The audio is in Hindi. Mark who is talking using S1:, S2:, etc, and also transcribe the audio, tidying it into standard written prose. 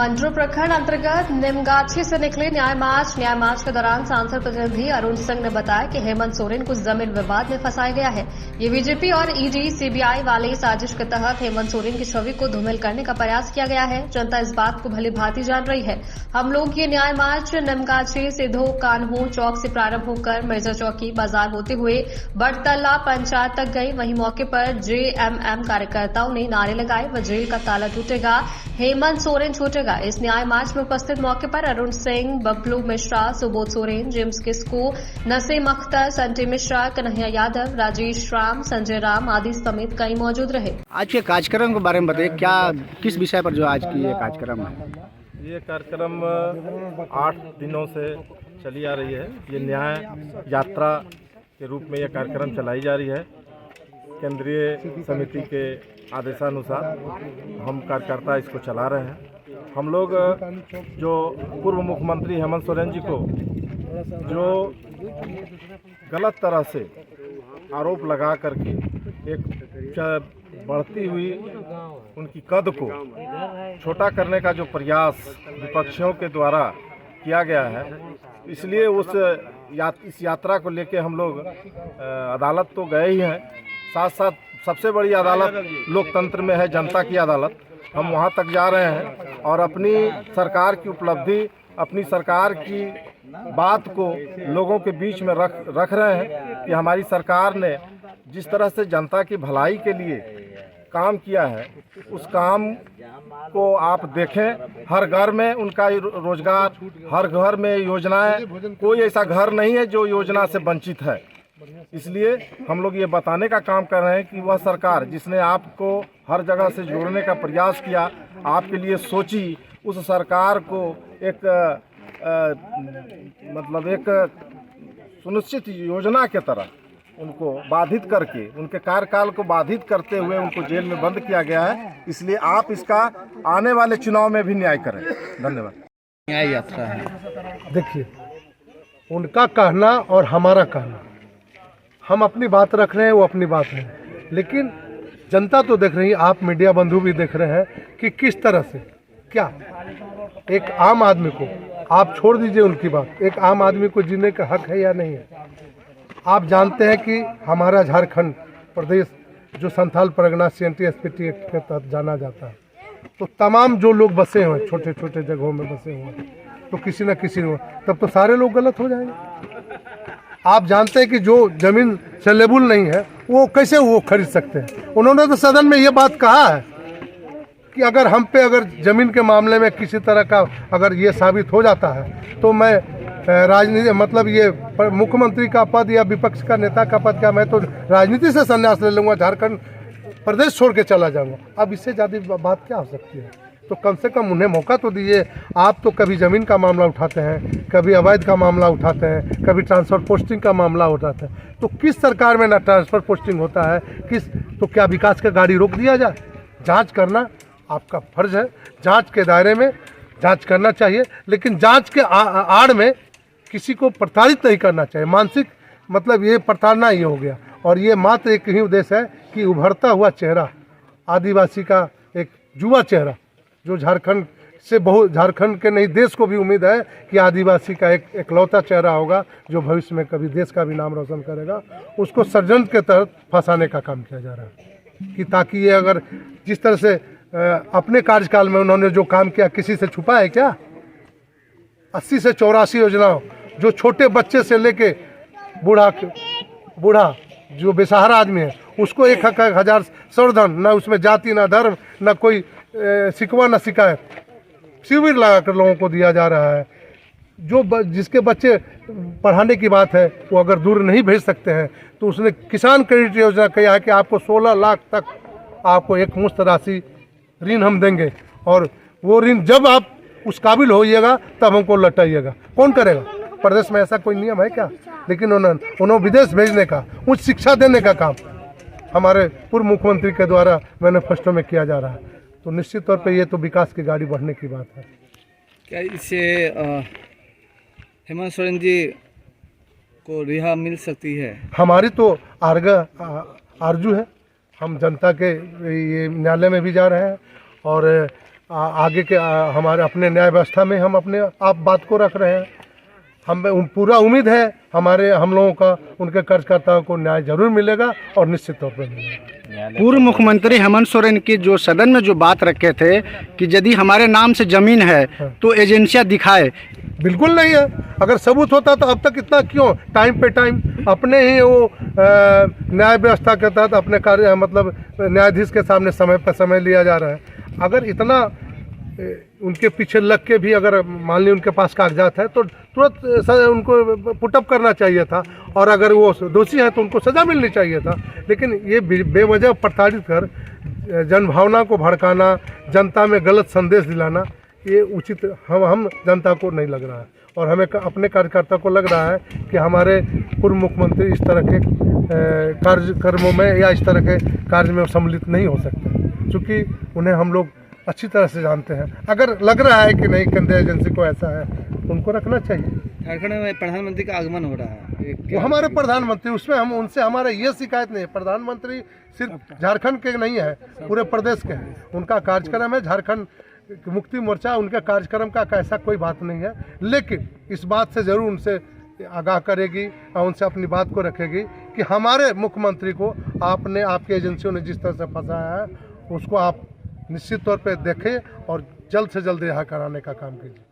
S1: मंडरू प्रखंड अंतर्गत निमगाछी से निकले न्याय मार्च के दौरान सांसद प्रतिनिधि अरुण सिंह ने बताया कि हेमंत सोरेन को जमीन विवाद में फंसाया गया है। ये बीजेपी और ईडी सीबीआई वाली साजिश के तहत हेमंत सोरेन की छवि को धूमिल करने का प्रयास किया गया है। जनता इस बात को भली भांति जान रही है। हम लोग ये न्याय मार्च निमगाछी सिद्धो कान्हू चौक से प्रारंभ होकर मिर्जा चौकी बाजार होते हुए बड़तल्ला पंचायत तक गई। वहीं मौके पर जेएमएम कार्यकर्ताओं ने नारे लगाए व जेल का ताला टूटेगा, हेमंत सोरेन छूटेगा। इस न्याय मार्च में उपस्थित मौके पर अरुण सिंह, बबलू मिश्रा, सुबोध सोरेन, जेम्स किस्कू, नसीम अख्तर, संटी मिश्रा, कन्हैया यादव, राजेश राम, संजय राम आदि समेत कई मौजूद रहे।
S2: आज के कार्यक्रम के बारे में बताइए, क्या किस विषय पर जो आज की ये कार्यक्रम है?
S3: ये कार्यक्रम 8 दिनों से चली आ रही है। ये न्याय यात्रा के रूप में यह कार्यक्रम चलाई जा रही है। केंद्रीय समिति के आदेशानुसार हम कार्यकर्ता इसको चला रहे हैं। हम लोग जो पूर्व मुख्यमंत्री हेमंत सोरेन जी को जो गलत तरह से आरोप लगा करके एक बढ़ती हुई उनकी कद को छोटा करने का जो प्रयास विपक्षियों के द्वारा किया गया है, इसलिए इस यात्रा को लेके हम लोग अदालत तो गए ही हैं। साथ साथ सबसे बड़ी अदालत लोकतंत्र में है, जनता की अदालत। हम वहां तक जा रहे हैं और अपनी सरकार की उपलब्धि, अपनी सरकार की बात को लोगों के बीच में रख रहे हैं कि हमारी सरकार ने जिस तरह से जनता की भलाई के लिए काम किया है, उस काम को आप देखें। हर घर में उनका रोजगार, हर घर में योजनाएं, कोई ऐसा घर नहीं है जो योजना से वंचित है। इसलिए हम लोग ये बताने का काम कर रहे हैं कि वह सरकार जिसने आपको हर जगह से जोड़ने का प्रयास किया, आपके लिए सोची, उस सरकार को एक एक सुनिश्चित योजना के तरह उनको बाधित करके, उनके कार्यकाल को बाधित करते हुए उनको जेल में बंद किया गया है। इसलिए आप इसका आने वाले चुनाव में भी न्याय करें। धन्यवाद।
S2: न्याय यात्रा है,
S4: देखिए, उनका कहना और हमारा कहना, हम अपनी बात रख रहे हैं, वो अपनी बात है, लेकिन जनता तो देख रही है, आप मीडिया बंधु भी देख रहे हैं कि किस तरह से क्या एक आम आदमी को, आप छोड़ दीजिए उनकी बात, एक आम आदमी को जीने का हक है या नहीं है। आप जानते हैं कि हमारा झारखंड प्रदेश जो संथाल परगना CNT-SP एक्ट के तहत जाना जाता है, तो तमाम जो लोग बसे हुए छोटे छोटे जगहों में बसे हुए हैं, तो किसी न किसी ने, तब तो सारे लोग गलत हो जाएंगे। आप जानते हैं कि जो जमीन सेलेबल नहीं है वो कैसे वो खरीद सकते हैं। उन्होंने तो सदन में ये बात कहा है कि अगर हम पे अगर जमीन के मामले में किसी तरह का अगर ये साबित हो जाता है तो मैं राजनीति ये मुख्यमंत्री का पद या विपक्ष का नेता का पद, क्या मैं तो राजनीति से संन्यास ले लूँगा, झारखंड प्रदेश छोड़ के चला जाऊँगा। अब इससे ज़्यादा बात क्या हो सकती है? तो कम से कम उन्हें मौका तो दीजिए। आप तो कभी ज़मीन का मामला उठाते हैं, कभी अवैध का मामला उठाते हैं, कभी ट्रांसफ़र पोस्टिंग का मामला उठाते हैं। तो किस सरकार में ना ट्रांसफ़र पोस्टिंग होता है, तो क्या विकास का गाड़ी रोक दिया जाए? जांच करना आपका फर्ज है, जांच के दायरे में जांच करना चाहिए, लेकिन जांच के आड़ में किसी को प्रताड़ित नहीं करना चाहिए। मानसिक ये प्रताड़ना ही हो गया। और ये मात्र एक ही उद्देश्य है कि उभरता हुआ चेहरा, आदिवासी का एक युवा चेहरा, जो झारखंड के नहीं देश को भी उम्मीद है कि आदिवासी का एक इकलौता चेहरा होगा जो भविष्य में कभी देश का भी नाम रोशन करेगा, उसको षड्यंत्र के तहत फंसाने का काम किया जा रहा है। कि ताकि ये अगर जिस तरह से अपने कार्यकाल में उन्होंने जो काम किया, किसी से छुपा है क्या? 80 से 84 योजनाओं, जो छोटे बच्चे से लेके बूढ़ा जो बेसहारा आदमी है उसको 1,000 सर्वधन, न उसमें जाति, न धर्म, न कोई शिकवा न शिकायत, शिविर लगाकर लोगों को दिया जा रहा है। जिसके बच्चे पढ़ाने की बात है वो अगर दूर नहीं भेज सकते हैं तो उसने किसान क्रेडिट योजना कहा है कि आपको 16 लाख तक आपको एक मुश्त राशि ऋण हम देंगे, और वो ऋण जब आप उस काबिल होइएगा तब हमको लौटाइएगा। कौन करेगा? प्रदेश में ऐसा कोई नियम है क्या? लेकिन उन्होंने विदेश भेजने का, उच्च शिक्षा देने का काम हमारे पूर्व मुख्यमंत्री के द्वारा मैनिफेस्टो में किया जा रहा है। तो निश्चित तौर पे ये तो विकास की गाड़ी बढ़ने की बात है।
S5: क्या इससे हेमंत सोरेन जी को रिहा मिल सकती है?
S4: हमारी तो आरजू है। हम जनता के ये न्यायालय में भी जा रहे हैं और आगे के हमारे अपने न्याय व्यवस्था में हम अपने आप बात को रख रहे हैं। हम पूरा उम्मीद है हम लोगों का उनके कार्यकर्ताओं को न्याय जरूर मिलेगा और निश्चित तौर पर मिलेगा।
S2: पूर्व मुख्यमंत्री हेमंत सोरेन की जो सदन में जो बात रखे थे कि यदि हमारे नाम से जमीन है तो एजेंसियां दिखाए,
S4: बिल्कुल नहीं है। अगर सबूत होता तो अब तक इतना क्यों टाइम पे टाइम अपने ही वो न्याय व्यवस्था के तहत अपने कार्य मतलब न्यायाधीश के सामने समय पर समय लिया जा रहा है। अगर इतना उनके पीछे लग के भी अगर मान ली उनके पास कागजात है तो तुरंत उनको पुटअप करना चाहिए था, और अगर वो दोषी हैं तो उनको सज़ा मिलनी चाहिए था। लेकिन ये बेवजह प्रताड़ित कर जनभावना को भड़काना, जनता में गलत संदेश दिलाना, ये उचित हम जनता को नहीं लग रहा है। और हमें अपने कार्यकर्ता को लग रहा है कि हमारे पूर्व मुख्यमंत्री इस तरह के कार्यक्रमों में या इस तरह के कार्य में सम्मिलित नहीं हो सकते, क्योंकि उन्हें हम लोग अच्छी तरह से जानते हैं। अगर लग रहा है कि नहीं केंद्रीय एजेंसी को ऐसा है तो उनको रखना चाहिए।
S5: झारखंड में प्रधानमंत्री का आगमन हो रहा है,
S4: वो हमारे प्रधानमंत्री, उसमें हम उनसे हमारा ये शिकायत नहीं है। प्रधानमंत्री सिर्फ झारखंड के नहीं है, पूरे प्रदेश के हैं। उनका कार्यक्रम है झारखंड मुक्ति मोर्चा, उनके कार्यक्रम का ऐसा कोई बात नहीं है। लेकिन इस बात से ज़रूर उनसे आगाह करेगी और उनसे अपनी बात को रखेगी कि हमारे मुख्यमंत्री को आपकी एजेंसियों ने जिस तरह से फंसाया है उसको आप निश्चित तौर पे देखें और जल्द से जल्द रिहा कराने का काम कीजिए।